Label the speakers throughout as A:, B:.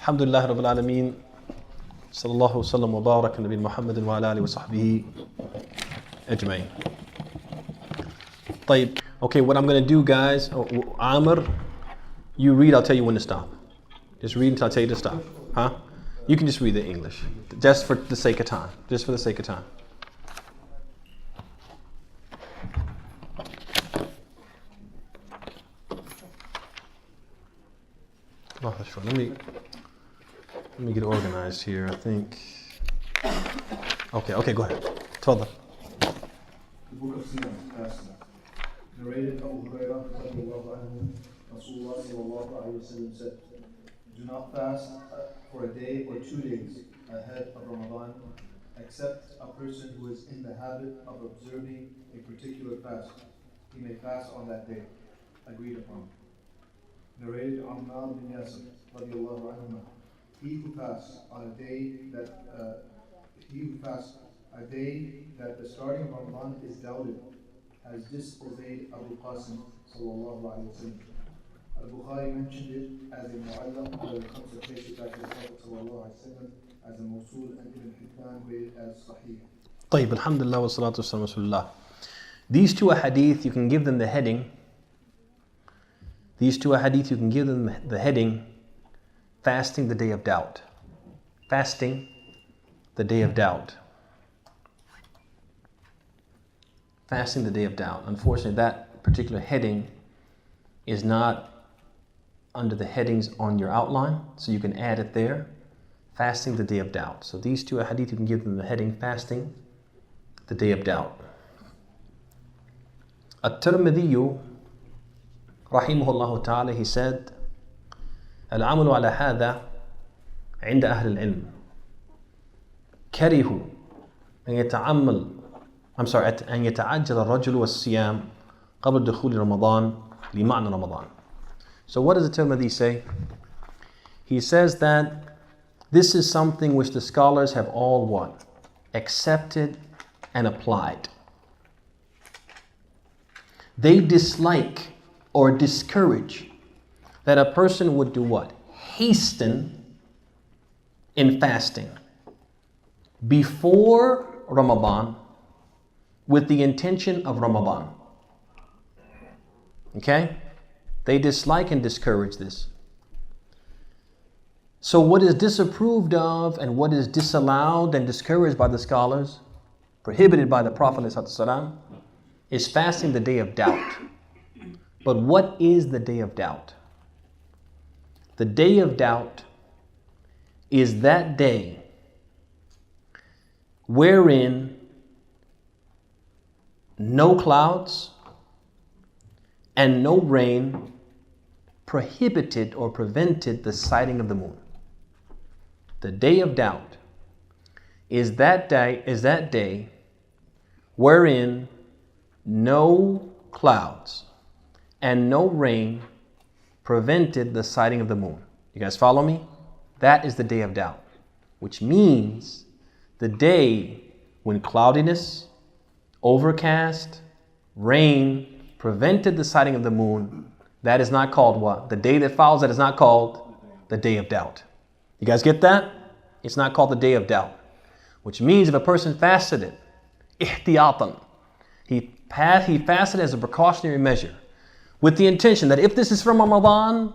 A: Alhamdulillah Rabbil Alameen. Sallallahu wasallam wa barak Nabi Muhammadin wa ala alihi wa sahbihi ajma'in. طيب. Okay, what I'm going to do, guys, Amr, you read, I'll tell you when to stop. Just read until I tell you to stop. Huh? You can just read the English. Just for the sake of time. Just for the sake of time. Let me get organized here. I think. Okay, go ahead. Tfadal.
B: The Book of Siyam, fasting. Narrated Abu Hurairah radiallahu anhu, Rasulullah sallallahu alayhi wa sallam said, do not fast for a day or 2 days ahead of Ramadan, except a person who is in the habit of observing a particular fast. He may fast on that day. Agreed upon. Narrated al-Maram bin Yasir radiallahu anhu, he who fasts on a day that the starting of Ramadan is doubted has disobeyed Abu Qasim sallallahu alayhi wa sallam. Al-Bukhari mentioned it as a mu'allam, although it comes to place it back to the Prophet sallallahu alayhi wa sallam as a mawsul, and Ibn Hibban graded as sahih.
A: طيب, alhamdulillah wa salatu wa salam rasulullah. These two ahadeeth, you can give them the heading. These two ahadeeth, you can give them the heading, fasting the day of doubt. Fasting the day of doubt. Fasting the day of doubt. Unfortunately, that particular heading is not under the headings on your outline, so you can add it there. Fasting the day of doubt. So these two hadith, you can give them the heading, fasting the day of doubt. At-Tirmidhi, rahimahullah ta'ala, he said, al-amalu ala hadha عند أهل العلم كرهوا أن يتعجل الرجل والصيام قبل دخول رمضان لمعنى رمضان. So what does the Tirmidhi say? He says that this is something which the scholars have all what? Accepted and applied. They dislike or discourage that a person would do what? Hasten in fasting before Ramadan with the intention of Ramadan. Okay? They dislike and discourage this. So what is disapproved of and what is disallowed and discouraged by the scholars, prohibited by the Prophet ﷺ, is fasting the day of doubt. But what is the day of doubt? The day of doubt is that day wherein no clouds and no rain prohibited or prevented the sighting of the moon. The day of doubt is that day wherein no clouds and no rain prevented the sighting of the moon. You guys follow me? That is the day of doubt, which means the day when cloudiness, overcast, rain prevented the sighting of the moon. That is not called what? The day that follows that is not called the day of doubt. You guys get that? It's not called the day of doubt, which means if a person fasted it, ihtiyatan, he fasted as a precautionary measure with the intention that if this is from Ramadan,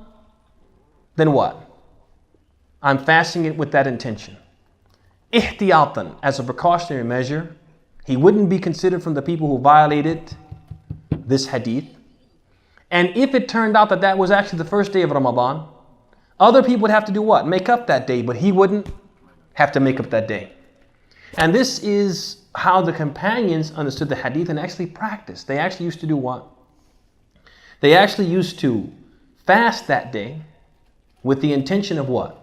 A: then what? I'm fasting it with that intention. Ihtiyatan, as a precautionary measure, he wouldn't be considered from the people who violated this hadith. And if it turned out that that was actually the first day of Ramadan, other people would have to do what? Make up that day, but he wouldn't have to make up that day. And this is how the companions understood the hadith and actually practiced. They actually used to do what? They actually used to fast that day with the intention of what?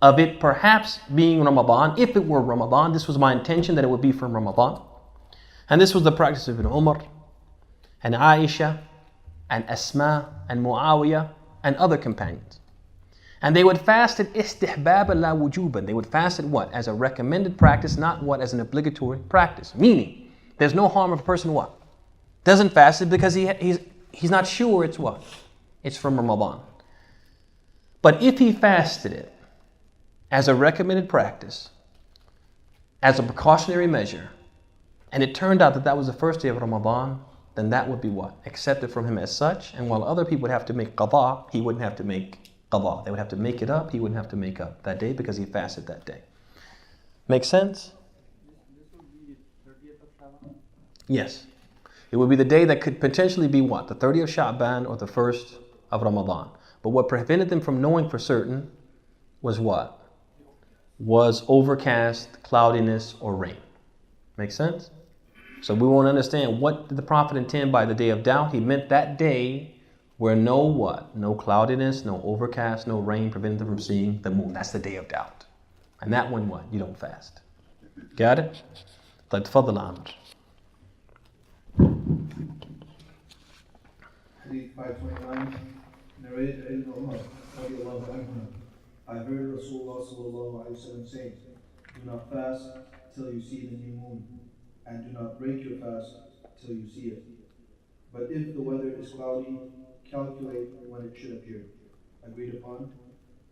A: Of it perhaps being Ramadan. If it were Ramadan, this was my intention that it would be from Ramadan. And this was the practice of Ibn Umar and Aisha and Asma and Muawiyah and other companions. And they would fast it istihbab la wujuban. They would fast it what? As a recommended practice, not what? As an obligatory practice. Meaning, there's no harm if a person what? Doesn't fast it because he's not sure it's what? It's from Ramadan. But if he fasted it as a recommended practice, as a precautionary measure, and it turned out that that was the first day of Ramadan, then that would be what? Accepted from him as such. And while other people would have to make qada, he wouldn't have to make qada. They would have to make it up. He wouldn't have to make up that day because he fasted that day. Make sense?
C: This would be 30th of Shaban?
A: Yes. It would be the day that could potentially be what? The 30th of Sha'ban or the 1st of Ramadan. But what prevented them from knowing for certain was what? Was overcast, cloudiness, or rain. Make sense? So we won't understand what did the Prophet intend by the day of doubt. He meant that day where no what? No cloudiness, no overcast, no rain prevented them from seeing the moon. That's the day of doubt. And that one what? You don't fast. Got it? طيب تفضل عمرو.
B: Hadith 529, narrated by Ibn Umar, radiallahu anhu. I heard Rasulullah sallallahu alayhi wa sallam say, do not fast till you see the new moon, and do not break your fast till you see it. But if the weather is cloudy, calculate when it should appear. Agreed upon.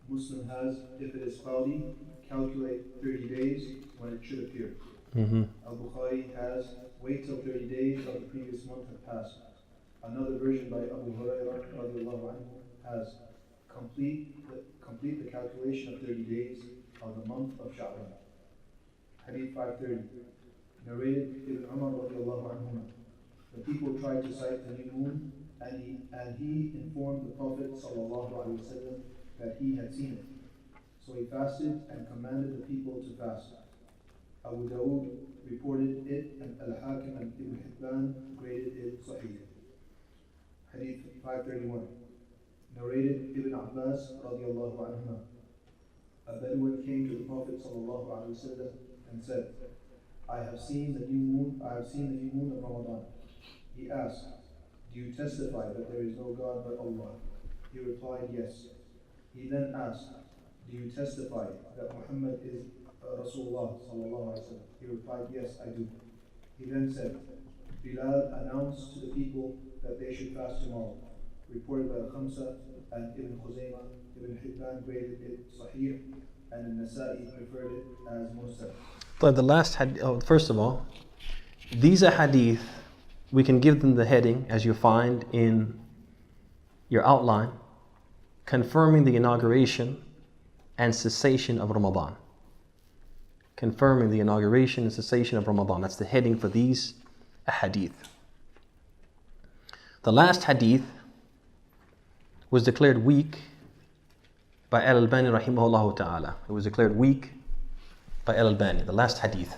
B: Muslim has, if it is cloudy, calculate 30 days when it should appear. Al-Bukhari has, wait till 30 days of the previous month have passed. Another version by Abu Hurairah radiallahu anhu has, complete the calculation of 30 days of the month of Sha'ban. Hadith 530, narrated Ibn Umar radiallahu anhu. The people tried to sight the new moon, and he informed the Prophet sallallahu alaihi wasallam that he had seen it. So he fasted and commanded the people to fast. Abu Dawood reported it, and al-Hakim and Ibn Hibban graded it Sahih. Hadith 531, narrated Ibn Abbas radiallahu anhu. A Bedouin came to the Prophet sallallahu alaihi wasallam and said, I have seen the new moon of Ramadan. He asked, do you testify that there is no God but Allah? He replied, yes. He then asked, do you testify that Muhammad is Rasulullah sallallahu alaihi wasallam? He replied, yes, I do. He then said, Bilal announced to the people that they should fast tomorrow. Reported by al-Khamsa and Ibn Khuzaymah. Ibn Hibban graded it Sahih, and al-Nasa'i preferred it as Mursal.
A: But the last hadith, first of all, these are hadith, we can give them the heading as you find in your outline, confirming the inauguration and cessation of Ramadan. Confirming the inauguration and cessation of Ramadan. That's the heading for these hadith. The last hadith was declared weak by al-Albani rahimahullah ta'ala. It was declared weak by al-Albani, the last hadith.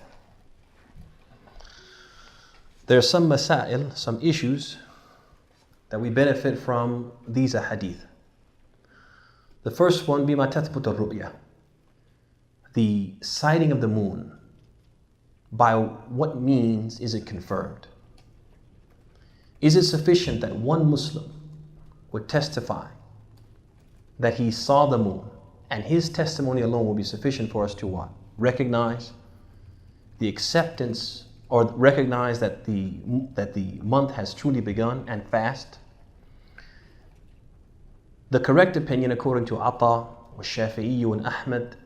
A: There are some masail, some issues that we benefit from these hadith. The first one, bima tathbut al-ru'ya, the sighting of the moon. By what means is it confirmed? Is it sufficient that one Muslim would testify that he saw the moon, and his testimony alone will be sufficient for us to what? Recognize the acceptance, or recognize that the month has truly begun, and fast? The correct opinion, according to Ata, wa Shafi'i, and Ahmed,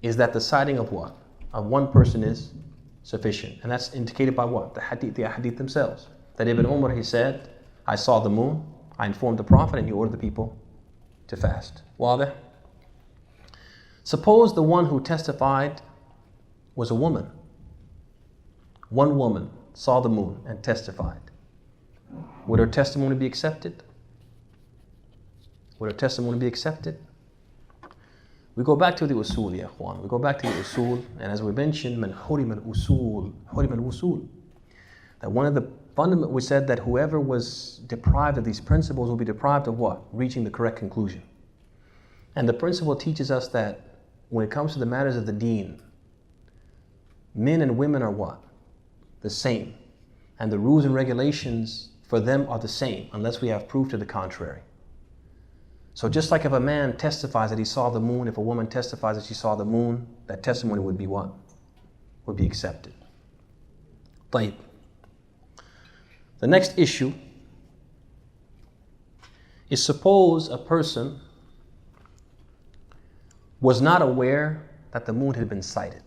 A: is that the sighting of what? Of one person is sufficient. And that's indicated by what? The hadith themselves. That Ibn Umar, he said, I saw the moon, I informed the Prophet, and he ordered the people to fast. Wadah? Suppose the one who testified was a woman. One woman saw the moon and testified. Would her testimony be accepted? Would her testimony be accepted? We go back to the usul, ya ikhwan. We go back to the usul, and as we mentioned, man hurim al-usul, hurim al-usul. That one of the fundamental, we said that whoever was deprived of these principles will be deprived of what? Reaching the correct conclusion. And the principle teaches us that when it comes to the matters of the deen, men and women are what? The same. And the rules and regulations for them are the same, unless we have proof to the contrary. So just like if a man testifies that he saw the moon, if a woman testifies that she saw the moon, that testimony would be what? Would be accepted. طيب. The next issue is, suppose a person was not aware that the moon had been sighted.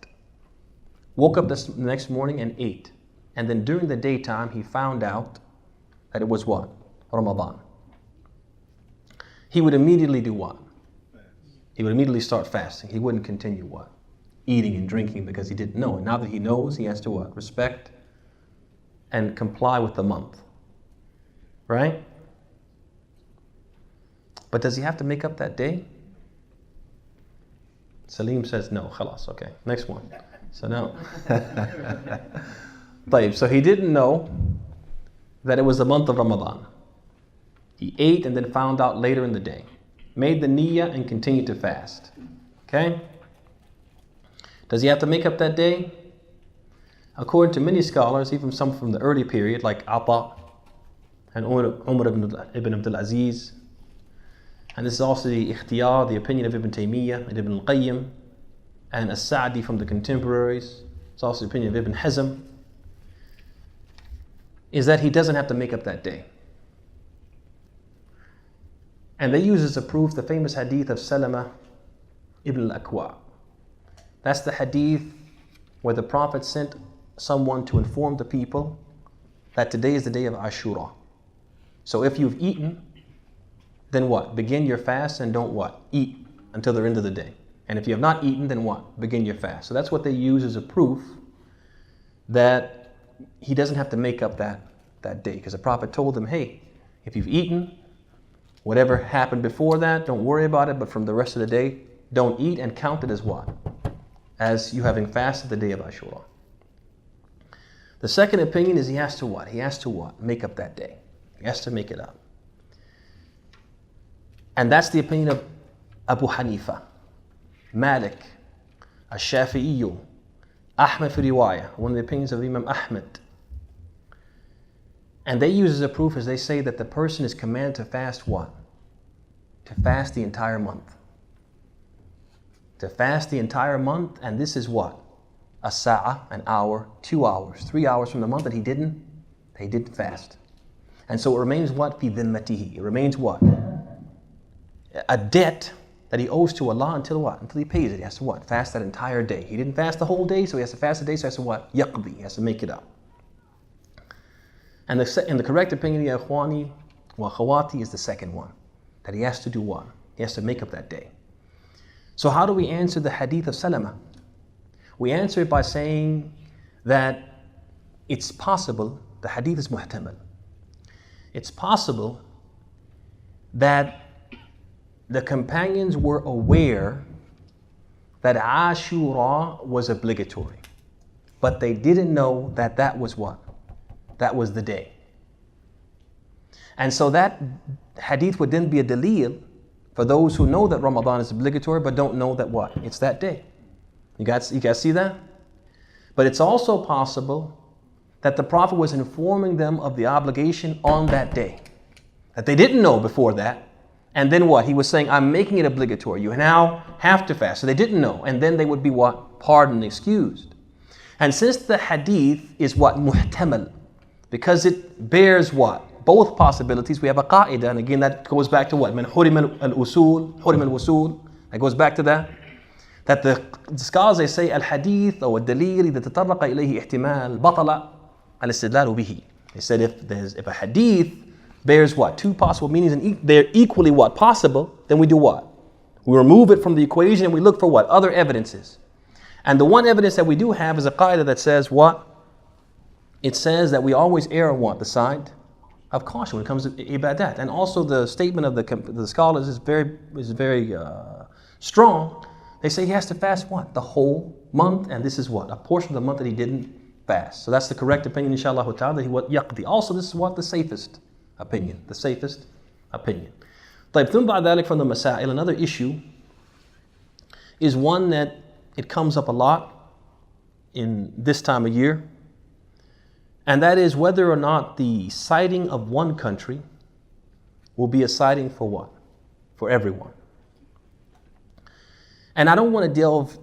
A: Woke up the next morning and ate. And then during the daytime, he found out that it was what? Ramadan. He would immediately do what? He would immediately start fasting. He wouldn't continue what? Eating and drinking, because he didn't know. And now that he knows, he has to what? Respect and comply with the month. Right? But does he have to make up that day? Salim says no. Khalas, okay. Next one. So no. So he didn't know that it was the month of Ramadan. He ate and then found out later in the day. Made the niyyah and continued to fast. Okay? Does he have to make up that day? According to many scholars, even some from the early period, like Ata and Umar ibn Abdul Aziz, and this is also the ikhtiyar, the opinion of Ibn Taymiyyah and Ibn al-Qayyim, and as-Sa'di from the contemporaries, it's also the opinion of Ibn Hazm, is that he doesn't have to make up that day. And they use as a proof the famous hadith of Salama ibn al-Akwa. That's the hadith where the Prophet sent someone to inform the people that today is the day of Ashura. So if you've eaten, then what? Begin your fast and don't what? Eat until the end of the day. And if you have not eaten, then what? Begin your fast. So that's what they use as a proof that he doesn't have to make up that day. Because the Prophet told them, hey, if you've eaten, whatever happened before that, don't worry about it. But from the rest of the day, don't eat and count it as what? As you having fasted the day of Ashura. The second opinion is he has to what? He has to what? Make up that day. He has to make it up. And that's the opinion of Abu Hanifa, Malik, al-Shafi'i, Ahmed fi riwayah, one of the opinions of Imam Ahmed. And they use as a proof, as they say, that the person is commanded to fast what? To fast the entire month. To fast the entire month, and this is what? A sa'a, an hour, 2 hours, 3 hours from the month that he didn't fast. And so it remains what? Fi dhimmatihi. It remains what? A debt that he owes to Allah until what? Until he pays it. He has to what? Fast that entire day. He didn't fast the whole day, so he has to fast the day, so he has to what? Yaqdi. He has to make it up. And the correct opinion, ya ikhwani wa khawati, is the second one. That he has to do what? He has to make up that day. So how do we answer the hadith of Salama? We answer it by saying that it's possible, the hadith is muhtamal. It's possible that the companions were aware that Ashura was obligatory, but they didn't know that that was what? That was the day. And so that hadith would then be a dalil for those who know that Ramadan is obligatory but don't know that what? It's that day. You guys see that? But it's also possible that the Prophet was informing them of the obligation on that day, that they didn't know before that. And then what? He was saying, I'm making it obligatory. You now have to fast. So they didn't know. And then they would be what? Pardoned, excused. And since the hadith is what? Muhtamal. Because it bears what? Both possibilities. We have a qa'idah. And again, that goes back to what? Man hurim al-usul, hurim al-wusul. That goes back to that. That the scholars, they say, al-hadith or al-dalil, إذا تطرق إليه احتمال بطل الاستدلال به. They said if a hadith bears what? Two possible meanings and they're equally what? Possible, then we do what? We remove it from the equation and we look for what? Other evidences. And the one evidence that we do have is a qaida that says what? It says that we always err on what? The side of caution when it comes to ibadat. And also the statement of the scholars is very strong. They say he has to fast what? The whole month, and this is what? A portion of the month that he didn't fast. So that's the correct opinion, inshallah ta'ala, that he what? Yaqdi. Also, this is what? The safest opinion. The safest opinion. طيب, ثم بعد ذلك from the masail, another issue is one that it comes up a lot in this time of year, and that is whether or not the sighting of one country will be a sighting for what? For everyone. And I don't want to delve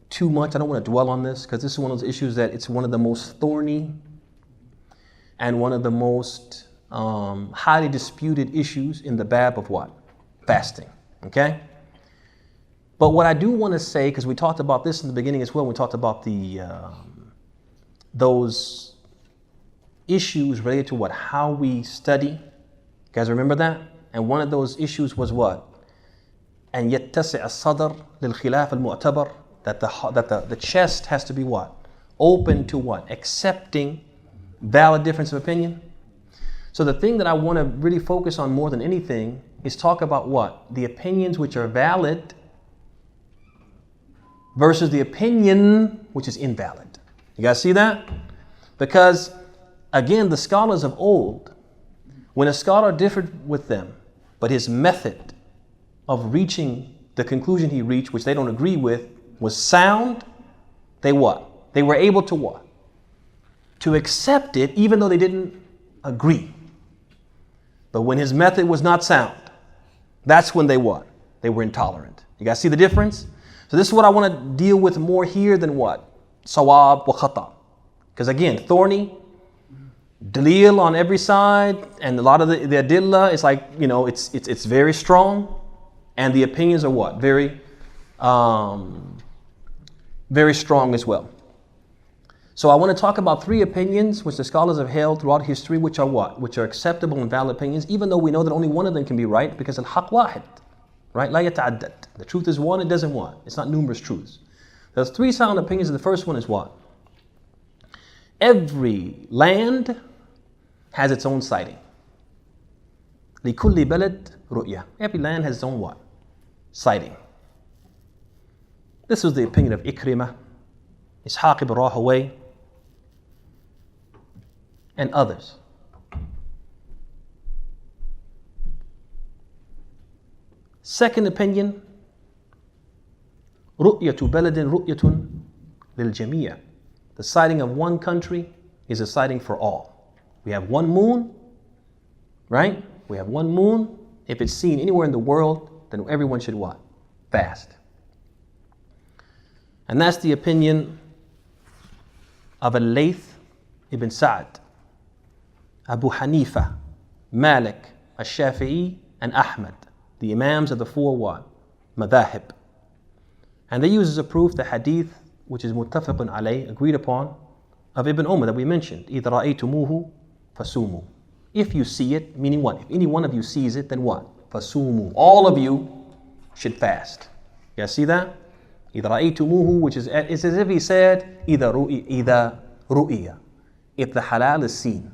A: too much, I don't want to dwell on this, because this is one of those issues that it's one of the most thorny and one of the most highly disputed issues in the bab of what? Fasting. Okay? But what I do want to say, because we talked about this in the beginning as well, we talked about those issues related to what? How we study. You guys remember that? And one of those issues was what? And يتسع الصدر للخلاف المعتبر, that the chest has to be what? Open to what? Accepting valid difference of opinion. So the thing that I want to really focus on more than anything is talk about what? The opinions which are valid versus the opinion which is invalid. You guys see that? Because again, the scholars of old, when a scholar differed with them, but his method of reaching the conclusion he reached, which they don't agree with, was sound, they what? They were able to what? To accept it even though they didn't agree. But when his method was not sound, that's when they what? They were intolerant. You guys see the difference? So this is what I want to deal with more here than what? Sawab wa khata. Because again, thorny, dalil on every side, and a lot of the adillah is like, it's very strong. And the opinions are what? Very strong as well. So I want to talk about 3 opinions which the scholars have held throughout history, which are what? Which are acceptable and valid opinions, even though we know that only one of them can be right, because al-haq wahid, right? La yata'addad. The truth is one, it doesn't what? It's not numerous truths. There's 3 sound opinions, and the first one is what? Every land has its own sighting. لِكُلِّ بَلَدْ رُؤْيَةٌ. Every land has its own what? Sighting. This was the opinion of Ikrimah, Ishaq ibn Rahawayh, and others. Second opinion, رُؤْيَةُ بَلَدٍ رُؤْيَةٌ لِلْجَمِيعِ. The sighting of one country is a sighting for all. We have one moon, right? We have one moon. If it's seen anywhere in the world, then everyone should what? Fast. And that's the opinion of al-Layth ibn Sa'd, Abu Hanifa, Malik, al-Shafi'i, and Ahmad, the imams of the 4 what? Madhahib. And they use as a proof the hadith which is muttafaqun alayh, agreed upon, of Ibn Umar that we mentioned. إِذَا رَأَيْتُمُوهُ فَسُومُوا. If you see it, meaning what? If any one of you sees it, then what? فَسُومُوا. All of you should fast. You guys see that? إِذَا رَأَيْتُمُوهُ, which is, it's as if he said, إِذَا رُؤِيَ. If the halal is seen,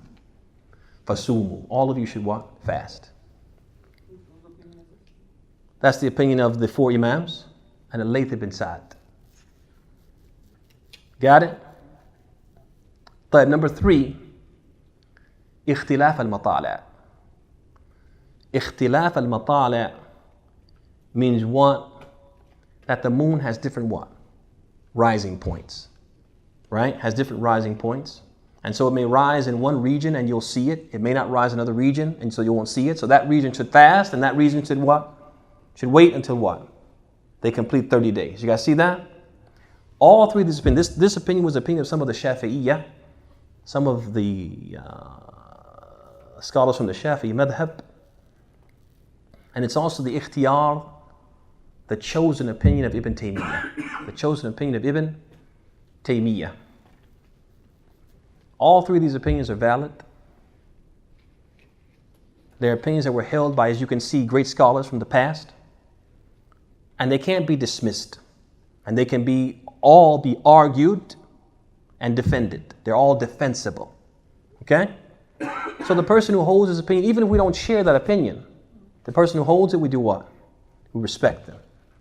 A: فَسُومُوا. All of you should what? Fast. That's the opinion of the 4 imams and al-Layth ibn Sa'd. Got it? طيب, number 3, اختلاف المطالع. اختلاف المطالع means what? That the moon has different what? Rising points. Right? Has different rising points. And so it may rise in one region and you'll see it. It may not rise in another region and so you won't see it. So that region should fast and that region should what? Should wait until what? They complete 30 days. You guys see that? All 3 of these opinions. This opinion was the opinion of some of the Shafi'iyah, some of the scholars from the Shafi'i madhab. And it's also the ikhtiyar, the chosen opinion of Ibn Taymiyyah. The chosen opinion of Ibn Taymiyyah. All 3 of these opinions are valid. They're opinions that were held by, as you can see, great scholars from the past. And they can't be dismissed. And they can all be argued and defended. They're all defensible. Okay? So the person who holds his opinion, even if we don't share that opinion, the person who holds it, we do what? We respect them.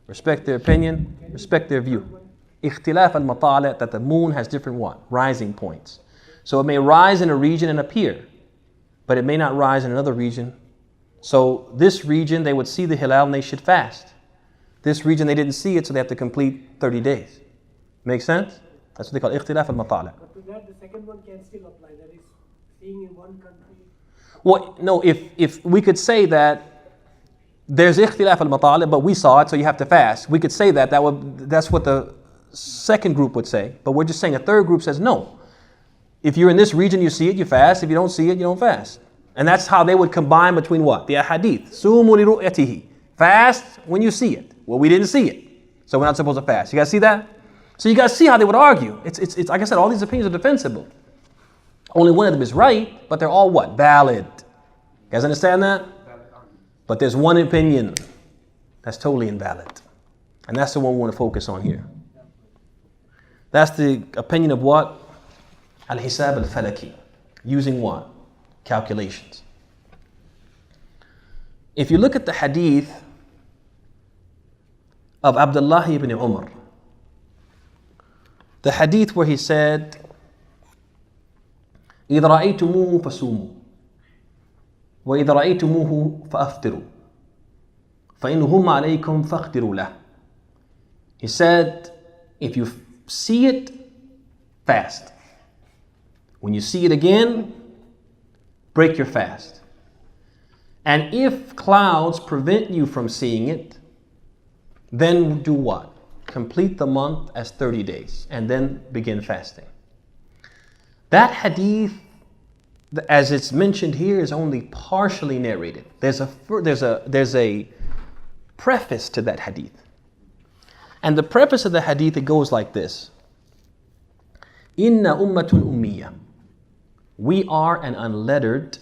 A: Respect their opinion, respect their view. Ikhtilaf al-matali', that the moon has different what? Rising points. So it may rise in a region and appear, but it may not rise in another region. So this region, they would see the hilal and they should fast. This region, they didn't see it, so they have to complete 30 days. Make sense? That's what they call ikhtilaf al-matali'.
C: But to that, the second one can still apply. That is, seeing in one country.
A: Well, no, if we could say that there's ikhtilaf al-matali', but we saw it, so you have to fast. We could say that's what the second group would say. But we're just saying a third group says no. If you're in this region, you see it, you fast. If you don't see it, you don't fast. And that's how they would combine between what? The ahadeeth. Sumu li ru'yatihi. Fast when you see it. Well, we didn't see it. So we're not supposed to fast. You guys see that? So you guys see how they would argue. It's like I said, all these opinions are defensible. Only one of them is right, but they're all what? Valid. You guys understand that? But there's one opinion that's totally invalid. And that's the one we want to focus on here. That's the opinion of what? Al-Hisab al-Falaki. Using what? Calculations. If you look at the hadith of Abdullah ibn Umar, the hadith where he said, إِذَا رَأَيْتُمُوهُ فَصُومُوا وَإِذَا رَأَيْتُمُوهُ فَأَفْطِرُوا فَإِنْهُمْ عَلَيْكُمْ فَاقْدِرُوا لَهُ. He said, if you see it, fast. When you see it again, break your fast. And if clouds prevent you from seeing it, then do what? Complete the month as 30 days and then begin fasting. That hadith, as it's mentioned here, is only partially narrated. There's a preface to that hadith. And the preface of the hadith, it goes like this. Inna ummatun ummiyya. We are an unlettered,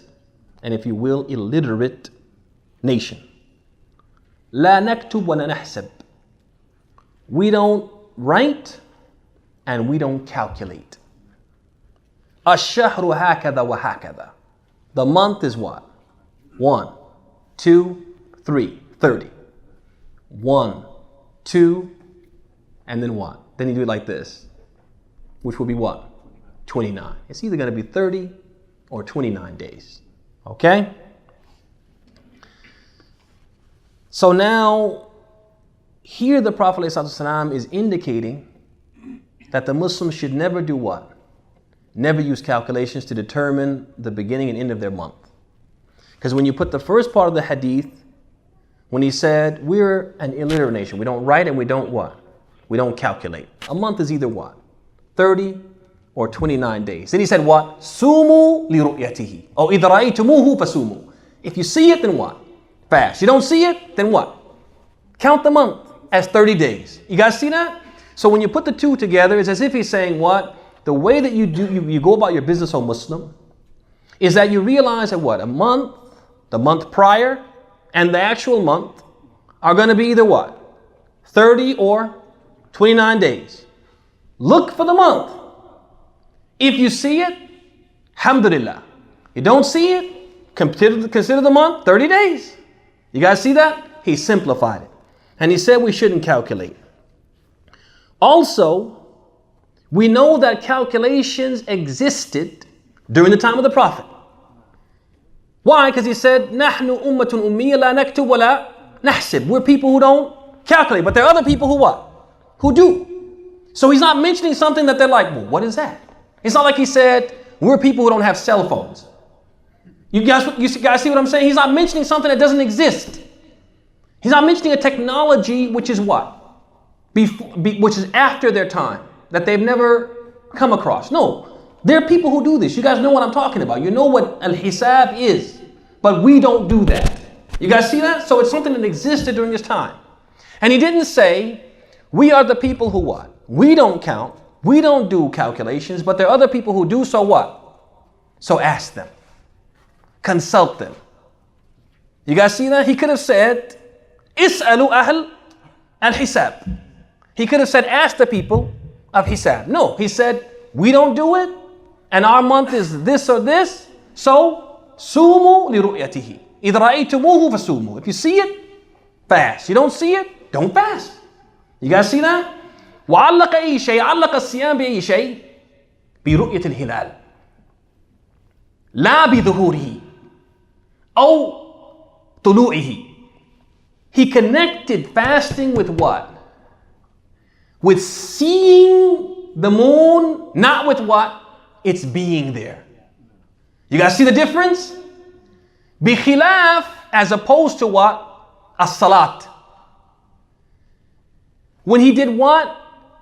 A: and if you will, illiterate nation. La naktub wa la nahsab. We don't write and we don't calculate. Ash-shahru hakadha wa hakadha. The month is what? 1, 2, 3, 30. 1, 2, and then what? Then you do it like this, which will be what? 29. It's either going to be 30 or 29 days. Okay? So now, here the Prophet ﷺ is indicating that the Muslims should never do what? Never use calculations to determine the beginning and end of their month. Because when you put the first part of the hadith, when he said, we're an illiterate nation, we don't write and we don't what? We don't calculate. A month is either what? 30 or 29 days. Then he said what? Sumu li ru'yatihi. Or idha ra'aytumuhu fasumu. If you see it, then what? Fast. You don't see it, then what? Count the month as 30 days. You guys see that? So when you put the two together, it's as if he's saying what? The way that you go about your business, O Muslim, is that you realize that what? A month, the month prior, and the actual month are going to be either what? 30 or 29 days. Look for the month. If you see it, alhamdulillah. You don't see it, consider the month 30 days. You guys see that? He simplified it. And he said we shouldn't calculate. Also, we know that calculations existed during the time of the Prophet. Why? Because he said, نَحْنُ أُمَّةٌ أُمِّيَّ لَا نَكْتُبْ وَلَا نَحْسِبْ. We're people who don't calculate. But there are other people who what? Who do. So he's not mentioning something that they're like, well, what is that? It's not like he said, we're people who don't have cell phones. You guys see what I'm saying? He's not mentioning something that doesn't exist. He's not mentioning a technology which is what? Which is after their time, that they've never come across. No, there are people who do this. You guys know what I'm talking about. You know what al-hisab is, but we don't do that. You guys see that? So it's something that existed during his time. And he didn't say, we are the people who what? We don't count. We don't do calculations, but there are other people who do, so what? So ask them. Consult them. You guys see that? He could have said, Is'alu ahl al-hisab. He could have said, ask the people of hisab. No, he said, we don't do it, and our month is this or this, so sumu li ru'yatihi. Idha ra'aytumuhu fasumu. If you see it, fast. You don't see it, don't fast. You guys see that? وعلق أي شيء علق الصيام بأي شيء برؤية الهلال لا بظهوره أو طلوعه. He connected fasting with what? With seeing the moon, not with what? It's being there. You guys see the difference? بخلاف, as opposed to what? As-salat. When he did what?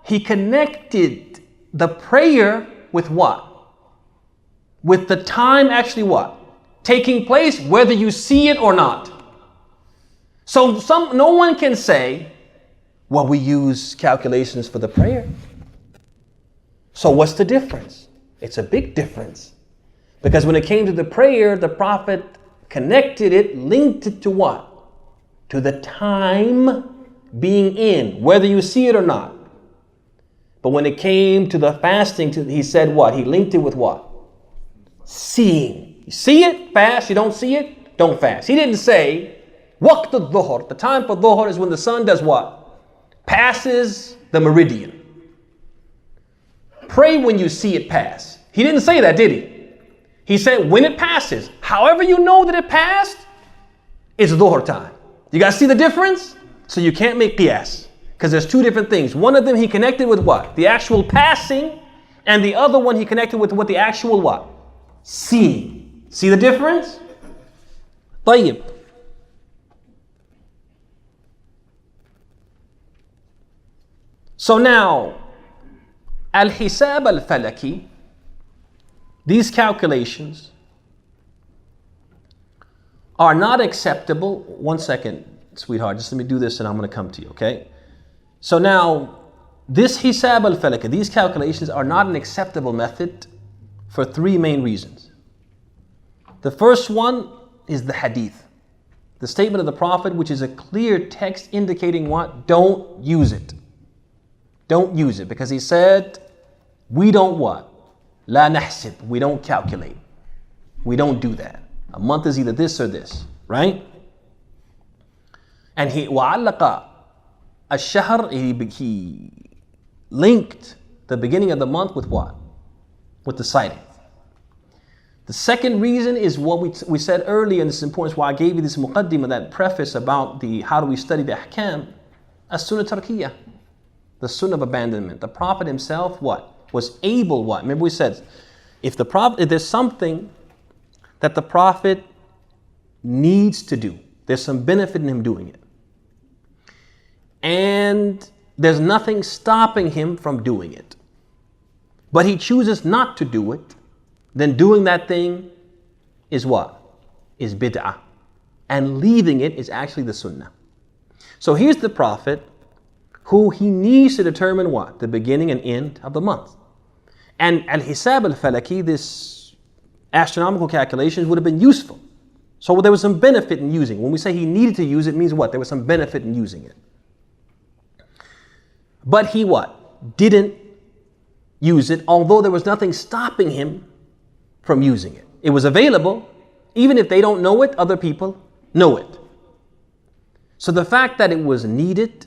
A: He connected the prayer with what? With the time actually what? Taking place, whether you see it or not. So no one can say, Well, we use calculations for the prayer. So what's the difference? It's a big difference. Because when it came to the prayer, the Prophet connected it, linked it to what? To the time being in, whether you see it or not. But when it came to the fasting, he said what? He linked it with what? Seeing. You see it, fast. You don't see it, don't fast. He didn't say, waqt al-dhuhr. The time for dhuhr is when the sun does what? Passes the meridian. Pray when you see it pass. He didn't say that, did he? He said when it passes. However you know that it passed, it's dhuhr time. You guys see the difference? So you can't make qiyas. Because there's two different things. One of them he connected with what? The actual passing. And the other one he connected with what? The actual what? Seeing. See the difference? طيب. So now, al-hisab al-falaki, these calculations are not acceptable. One second, sweetheart, just let me do this and I'm going to come to you, okay? So now, this hisab al-falaki, these calculations are not an acceptable method for three main reasons. The first one is the hadith, the statement of the Prophet, which is a clear text indicating what? Don't use it. Don't use it, because he said, we don't what? La nahsib, we don't calculate. We don't do that. A month is either this or this, right? And he wa'allaqa ash-shahr, he linked the beginning of the month with what? With the sighting. The second reason is what we said earlier, and this is important, why I gave you this muqaddimah, that preface about the how do we study the ahkam, as-sunnah tarkiyah, the sunnah of abandonment. The Prophet himself, what? Was able, what? Remember we said, if there's something that the Prophet needs to do, there's some benefit in him doing it, and there's nothing stopping him from doing it, but he chooses not to do it, then doing that thing is what? Is bid'ah. And leaving it is actually the sunnah. So here's the Prophet who he needs to determine what? The beginning and end of the month. And al-hisab al-falaki, this astronomical calculations, would have been useful. So there was some benefit in using it. When we say he needed to use it, it means what? There was some benefit in using it. But he what? Didn't use it, although there was nothing stopping him from using it. It was available. Even if they don't know it, other people know it. So the fact that it was needed,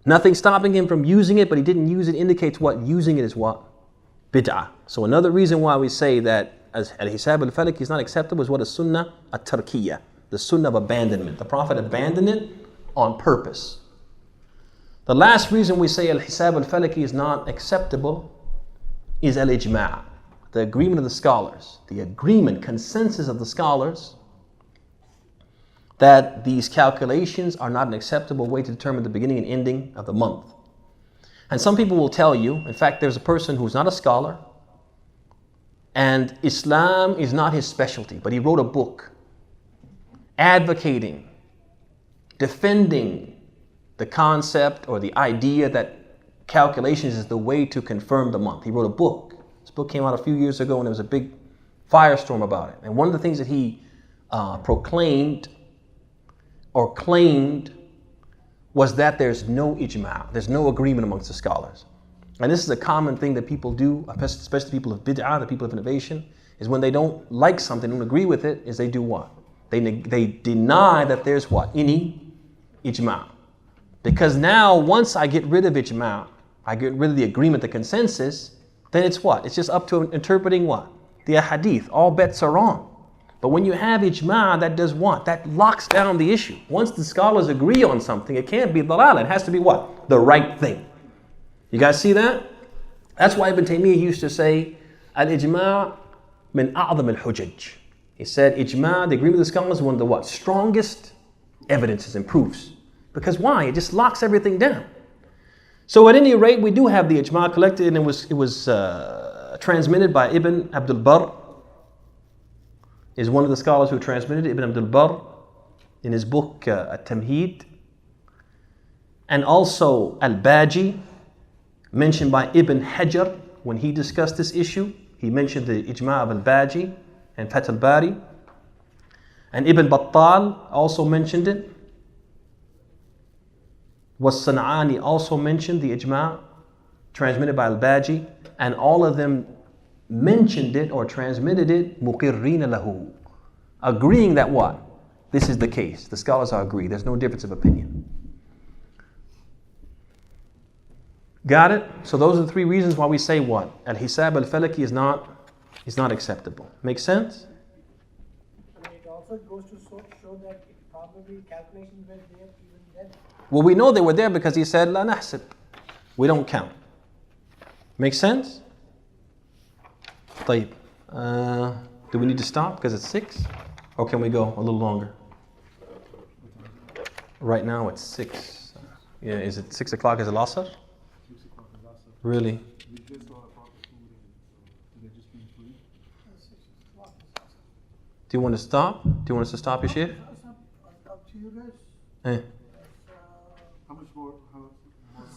A: nothing stopping him from using it, but he didn't use it, indicates what? Using it is what? Bid'ah. So another reason why we say that as al-hisab al-falaki is not acceptable is what? A sunnah at-tarkiyah, the sunnah of abandonment. The Prophet abandoned it on purpose. The last reason we say al-hisab al-falaki is not acceptable is al-ijma', the agreement of the scholars, the agreement, consensus of the scholars, that these calculations are not an acceptable way to determine the beginning and ending of the month. And some people will tell you, in fact, there's a person who's not a scholar, and Islam is not his specialty, but he wrote a book advocating, defending the concept or the idea that calculations is the way to confirm the month. He wrote a book. This book came out a few years ago and there was a big firestorm about it. And one of the things that he proclaimed or claimed was that there's no ijma', there's no agreement amongst the scholars. And this is a common thing that people do, especially people of bid'ah, the people of innovation, is when they don't like something, don't agree with it, is they do what? They deny that there's what? Any ijma'. Because now, once I get rid of ijma', I get rid of the agreement, the consensus, then it's what? It's just up to interpreting what? The ahadeeth. All bets are on. But when you have ijma', that does what? That locks down the issue. Once the scholars agree on something, it can't be dalal. It has to be what? The right thing. You guys see that? That's why Ibn Taymiyyah used to say, al-ijma' min a'zam al-hujaj. He said, ijma', the agreement of the scholars, is one of the what? Strongest evidences and proofs. Because why? It just locks everything down. So at any rate, we do have the ijma' collected, and it was transmitted by Ibn Abdul is one of the scholars who transmitted it, Ibn Abdul in his book At-Tamheed. And also al-Baji, mentioned by Ibn Hajar when he discussed this issue. He mentioned the ijma' of al-Baji and Fath al-Bari. And Ibn Battal also mentioned it. Was-San'ani also mentioned the ijma' transmitted by al-Baji. And all of them mentioned it or transmitted it muqirrina lahu, agreeing that what? This is the case. The scholars are agreed. There's no difference of opinion. Got it? So those are the three reasons why we say what? Al-Hisab al-Falaki is not acceptable. Make sense?
C: And it also goes to show that it probably calculations were there even then.
A: Well, we know they were there because he said, La nahsib. We don't count. Make sense? طيب. Do we need to stop because it's 6? Or can we go a little longer? Right now it's 6. Yeah, is it 6 o'clock as al-Asr? Really? Do you want to stop? Do you want us to stop, your Shaykh?
C: Up to you guys.
B: How much more?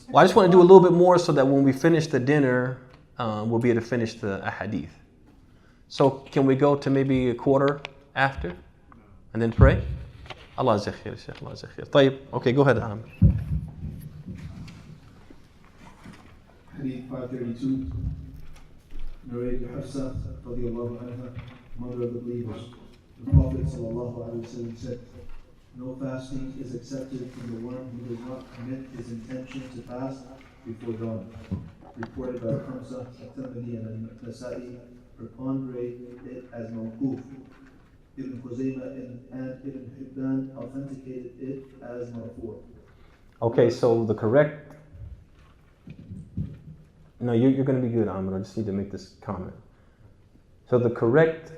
A: Well, I just want to do a little bit more so that when we finish the dinner, we'll be able to finish the ahadeeth. So can we go to maybe a quarter after? And then pray? Allah Azza khair, Shaykh. Allah Azza khair. طيب. Okay, go ahead, Amr.
B: Hadith 532, narrated by Hafsa, radiallahu anha, mother of the believers. The Prophet sallallahu alaihi wasallam said, "No fasting is accepted from the one who does not commit his intention to fast before dawn." Reported by Hamza, At-Tirmidhi, and Nasa'i, preponderate it as mawquf. Ibn Khuzaymah and Ibn Hibban authenticated it as marfu'.
A: Okay, so the correct... No, you're going to be good, Amr. I just need to make this comment. So the correct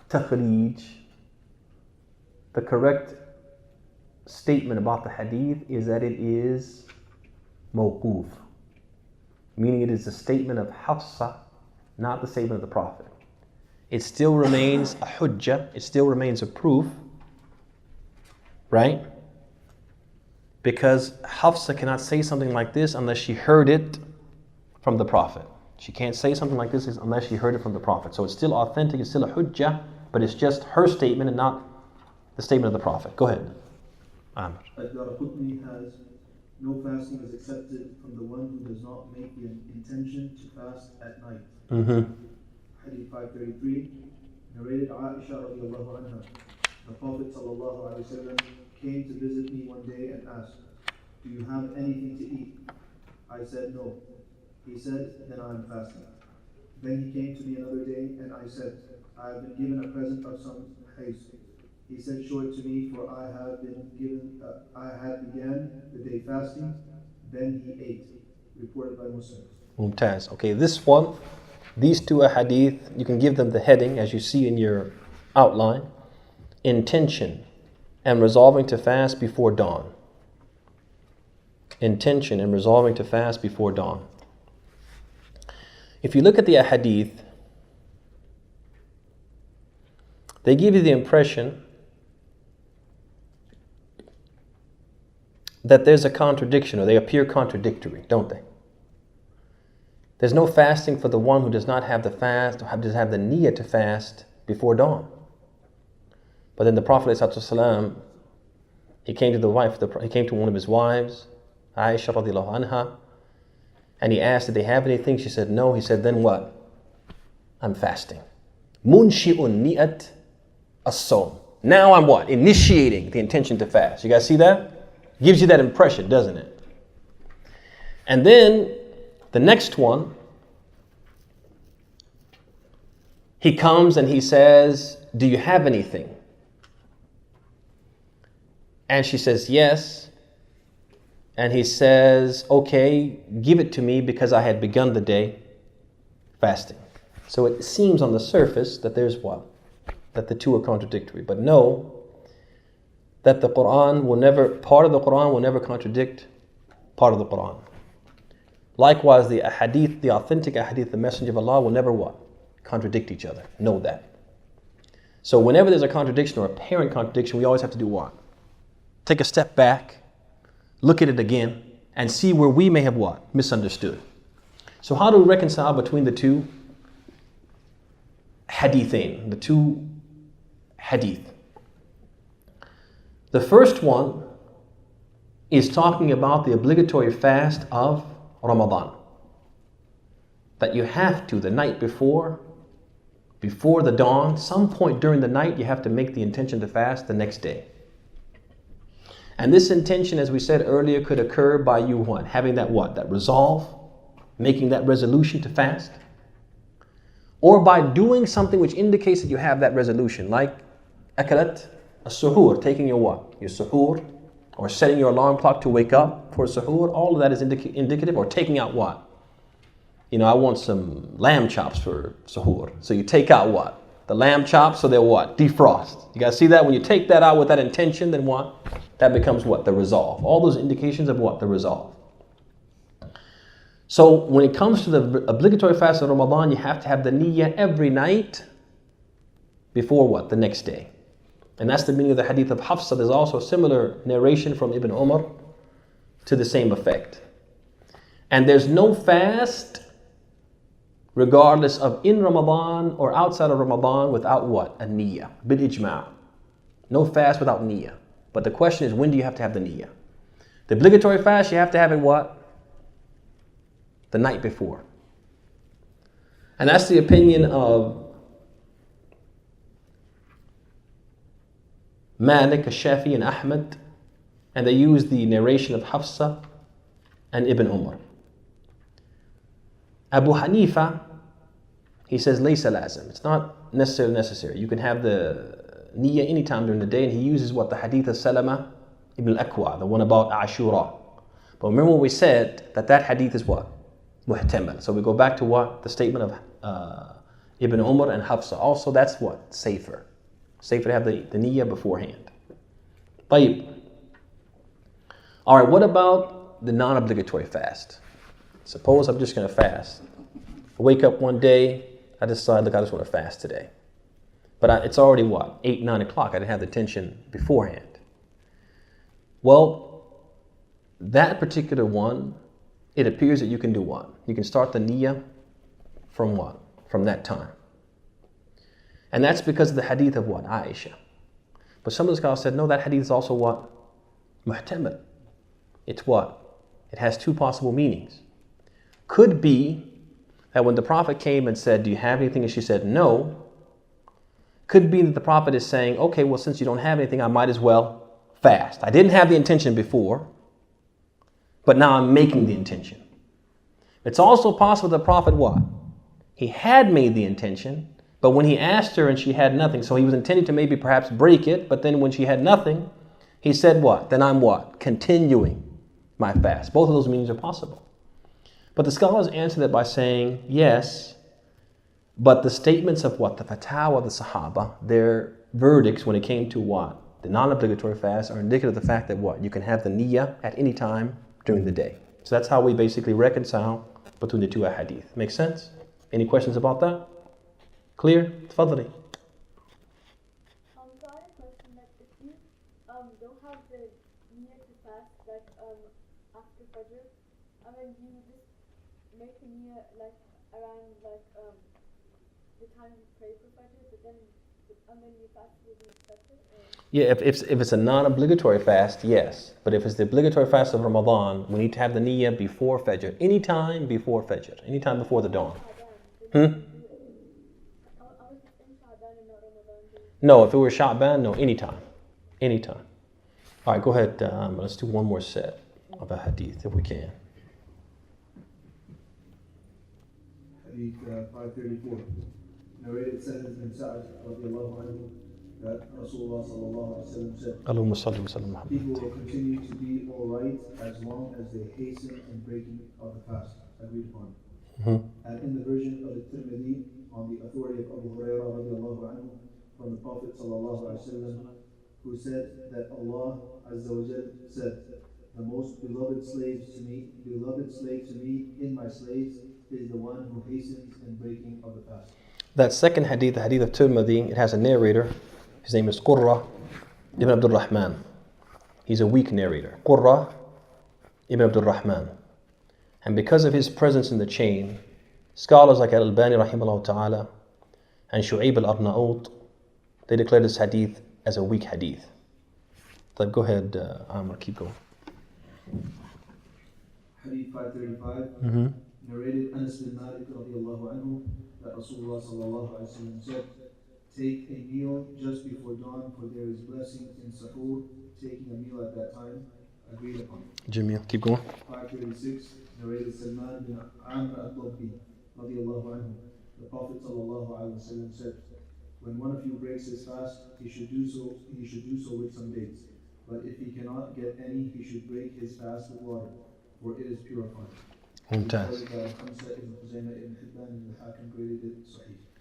A: takhrij, the correct statement about the hadith is that it is mawquf, meaning it is a statement of Hafsa, not the statement of the Prophet. It still remains a hujjah, it still remains a proof, right? Because Hafsa cannot say something like this unless she heard it from the Prophet. She can't say something like this unless she heard it from the Prophet. So it's still authentic, it's still a hujjah, but it's just her statement and not the statement of the Prophet. Go ahead, Amr.
B: Ad-Daraqutni has, no fasting is accepted from the one who does not make the intention to fast at night. Hadith 533, narrated Aisha radiallahu anha. The Prophet sallallahu alaihi wasallam came to visit me one day and asked, "Do you have anything to eat?" I said, "No." He said, "Then I am fasting." Then he came to me another day and I said, "I have been given a present of some haste." He said, "Show it to me, for I had began the day fasting." Then he ate. Reported by Muslims.
A: Mumtaz. Okay, this one, these two ahadith, you can give them the heading as you see in your outline. Intention and resolving to fast before dawn. Intention and resolving to fast before dawn. If you look at the ahadith, they give you the impression that there's a contradiction, or they appear contradictory, don't they? There's no fasting for the one who does not have the fast, or does have the niyyah to fast before dawn. But then the Prophet ﷺ, he came to one of his wives, Aisha radiallahu anha, and he asked, "Did they have anything?" She said, "No." He said, "Then what?" "I'm fasting." Munshi'un ni'at as-sawm. Now I'm what? Initiating the intention to fast. You guys see that? Gives you that impression, doesn't it? And then the next one, he comes and he says, "Do you have anything?" And she says, "Yes." And he says, "Okay, give it to me because I had begun the day fasting." So it seems on the surface that there's what? That the two are contradictory. But know that the Quran will never, part of the Quran will never contradict part of the Quran. Likewise, the ahadith, the authentic ahadith, the Messenger of Allah will never what? Contradict each other. Know that. So whenever there's a contradiction or apparent contradiction, we always have to do what? Take a step back, look at it again and see where we may have what? Misunderstood. So how do we reconcile between the two hadithain, the two hadith? The first one is talking about the obligatory fast of Ramadan. That you have to, the night before the dawn, some point during the night, you have to make the intention to fast the next day. And this intention, as we said earlier, could occur by you what? Having that what? That resolve, making that resolution to fast. Or by doing something which indicates that you have that resolution, like akalat as-suhoor, taking your what? Your suhoor, or setting your alarm clock to wake up for suhoor. All of that is indicative, or taking out what? I want some lamb chops for suhoor. So you take out what? The lamb chops, so they'll what? Defrost. You guys see that? When you take that out with that intention, then what? That becomes what? The resolve. All those indications of what? The resolve. So when it comes to the obligatory fast of Ramadan, you have to have the niyyah every night before what? The next day. And that's the meaning of the hadith of Hafsa. There's also a similar narration from Ibn Umar to the same effect. And there's no fast, regardless of in Ramadan or outside of Ramadan, without what? A niyyah. Bil ijma'. No fast without niyyah. But the question is, when do you have to have the niyyah? The obligatory fast, you have to have it what? The night before. And that's the opinion of Malik, al-Shafi, and Ahmad. And they use the narration of Hafsa and Ibn Umar. Abu Hanifa, he says, Laysa lazim. It's not necessarily necessary. You can have the niyyah anytime during the day, and he uses what? The hadith of Salama ibn al-Akwa, the one about Ashura. But remember what we said, that hadith is what? Muhtamal. So we go back to what? The statement of Ibn Umar and Hafsa. Also, that's what? Safer. Safer to have the niyyah beforehand. Tayyib. All right, what about the non-obligatory fast? Suppose I'm just going to fast. I wake up one day, I decide, look, I just want to fast today. But it's already what? 8, 9 o'clock. I didn't have the intention beforehand. Well, that particular one, it appears that you can do what? You can start the niyyah from what? From that time. And that's because of the hadith of what? Aisha. But some of the scholars said, no, that hadith is also what? Muhtamal. It's what? It has two possible meanings. Could be that when the Prophet came and said, do you have anything? And she said, no. Could be that the Prophet is saying, okay, well, since you don't have anything, I might as well fast. I didn't have the intention before, but now I'm making the intention. It's also possible the Prophet what? He had made the intention, but when he asked her and she had nothing, so he was intending to maybe perhaps break it, but then when she had nothing, he said what? Then I'm what? Continuing my fast. Both of those meanings are possible. But the scholars answer that by saying, yes, but the statements of what? The fatawa of the Sahaba, their verdicts when it came to what? The non-obligatory fast are indicative of the fact that what? You can have the niyyah at any time during the day. So that's how we basically reconcile between the two ahadith. Make sense? Any questions about that? Clear? Tafadali.
D: So I have a question that if you don't have the niyyah to fast like after Fajr, you just make a niyyah like around the time you pray for Fajr, but then you fast will be accepted?
A: Yeah, if it's a non-obligatory fast, yes. But if it's the obligatory fast of Ramadan, we need to have the niyyah before Fajr. Anytime before Fajr. Anytime before the dawn. No, if it were Sha'ban, no, anytime. Anytime. All right, go ahead. Let's do one more set of a hadith if we can.
B: Hadith 534. Narrated sentence in Sa'ad radiallahu anhu that Rasulullah sallallahu alaihi wasallam said,
A: Allahumma salli wa sallam ala
B: people will continue to be alright as long as they hasten in breaking of the fast. Agreed upon. And in the version of the Tirmidhi, on the authority of Abu Hurairah radiallahu anhu, from the Prophet sallallahu alaihi wasallam, who said that Allah Azza wa Jal said, the most beloved slave to me in my slaves is the one who hastens in breaking of the fast.
A: That second hadith, the hadith of Tirmidhi, it has a narrator. His name is Qurra ibn Abdul Rahman. He's a weak narrator. Qurra ibn Abdul Rahman. And because of his presence in the chain, scholars like al-Albani rahimahullah ta'ala and Shu'aib al-Arnaut, they declared this hadith as a weak hadith. So go ahead, Amr, keep going.
B: Hadith 535,
A: Mm-hmm.
B: narrated Anas bin Malik radiallahu anhu that Rasulullah sallallahu alaihi wasallam said, take a meal just before dawn, for there is blessing in sahur, taking a meal at that time, agreed upon.
A: Jamil, keep going.
B: 536, narrated Salman bin Amr al-Dabbi radiallahu anhu, the Prophet sallallahu alaihi wasallam said, when one of you breaks his fast, he should do so with some dates. But if he cannot get any, he should break his fast with water, for it is purifying.
A: Mumtaz.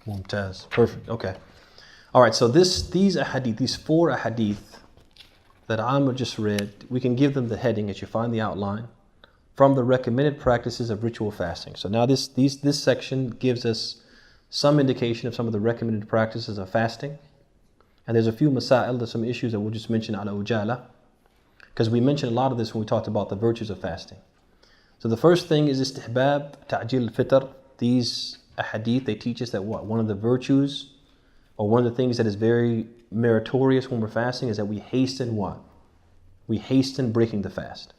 A: Mumtaz. Perfect. Okay. All right. So these ahadith, these 4 ahadith that Amr just read, we can give them the heading as you find the outline from the recommended practices of ritual fasting. So now this section gives us some indication of some of the recommended practices of fasting. And there's a few masail, there's some issues that we'll just mention ala ujala, because we mentioned a lot of this when we talked about the virtues of fasting. So the first thing is istihbab ta'jil al-fitr. These ahadith, they teach us that what? One of the virtues, or one of the things that is very meritorious when we're fasting, is that we hasten what? We hasten breaking the fast.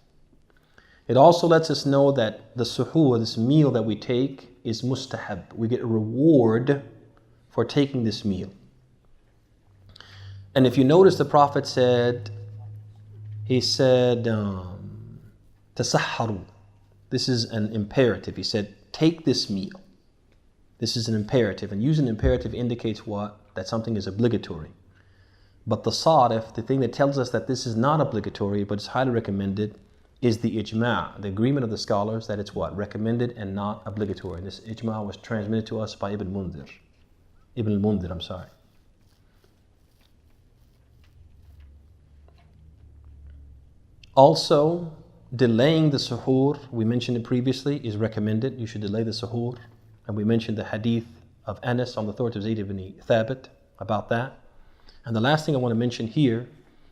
A: It also lets us know that the suhoor, this meal that we take, is mustahab. We get a reward for taking this meal. And if you notice, the Prophet said, he said, tasahharu. This is an imperative. He said, take this meal. This is an imperative. And using imperative indicates what? That something is obligatory. But the sarif, the thing that tells us that this is not obligatory, but it's highly recommended, is the ijma', the agreement of the scholars that it's what? Recommended and not obligatory. This ijma' was transmitted to us by Ibn al-Mundhir, I'm sorry. Also, delaying the suhoor, we mentioned it previously, is recommended. You should delay the suhoor. And we mentioned the hadith of Anas on the authority of Zayd ibn Thabit about that. And the last thing I want to mention here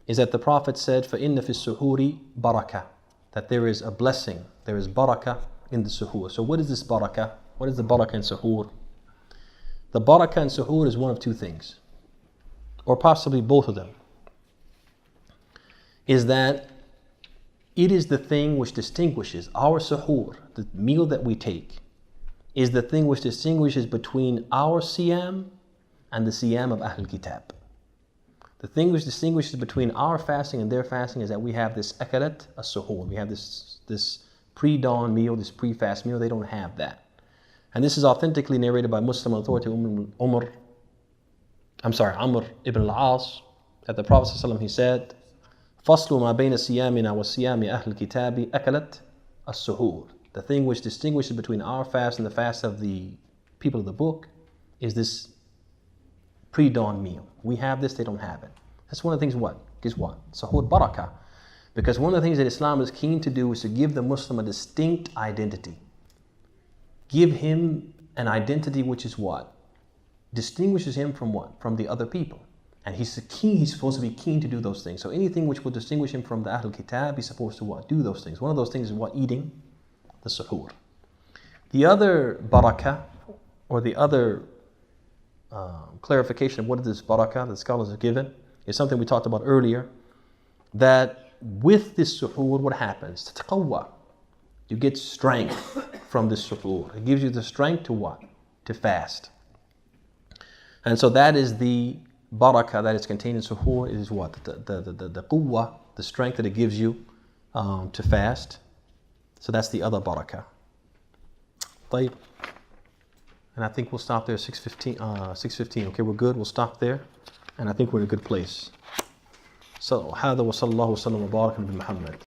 A: is that the Prophet said, فَإِنَّ فِي السُّحُورِ barakah, that there is a blessing, there is barakah in the suhoor. So what is this barakah? What is the barakah in suhoor? The barakah in suhoor is one of 2 things, or possibly both of them. Is that it is the thing which distinguishes our suhoor, the meal that we take, is the thing which distinguishes between our siyam and the siyam of Ahl Kitab. The thing which distinguishes between our fasting and their fasting is that we have this akalat as-suhoor. We have this pre-dawn meal, this pre-fast meal. They don't have that. And this is authentically narrated by Muslim authority Amr ibn al-As, that the Prophet ﷺ, he said, فَصْلُ مَا بَيْنَ سِيَامِنَا وَسِيَامِ أَهْلِ الْكِتَابِ أَكَلَتْ السُّحُورِ. The thing which distinguishes between our fast and the fast of the people of the book is this pre-dawn meal. We have this, they don't have it. That's one of the things is what? Suhoor barakah. Because one of the things that Islam is keen to do is to give the Muslim a distinct identity. Give him an identity which is what? Distinguishes him from what? From the other people. And he's supposed to be keen to do those things. So anything which will distinguish him from the Ahlul Kitab, he's supposed to what? Do those things. One of those things is what? Eating the suhoor. The other barakah, or the other clarification of what is this barakah that scholars have given, is something we talked about earlier, that with this suhoor, what happens? Tataqawwa. You get strength from this suhoor. It gives you the strength to what? To fast. And so that is the barakah that is contained in suhoor. Is what? The quwwah, the strength that it gives you to fast. So that's the other barakah. طيب. And I think we'll stop there, 6:15. Okay, we're good. We'll stop there. And I think we're in a good place. So, هذا وصلى الله وسلم وبارك على محمد.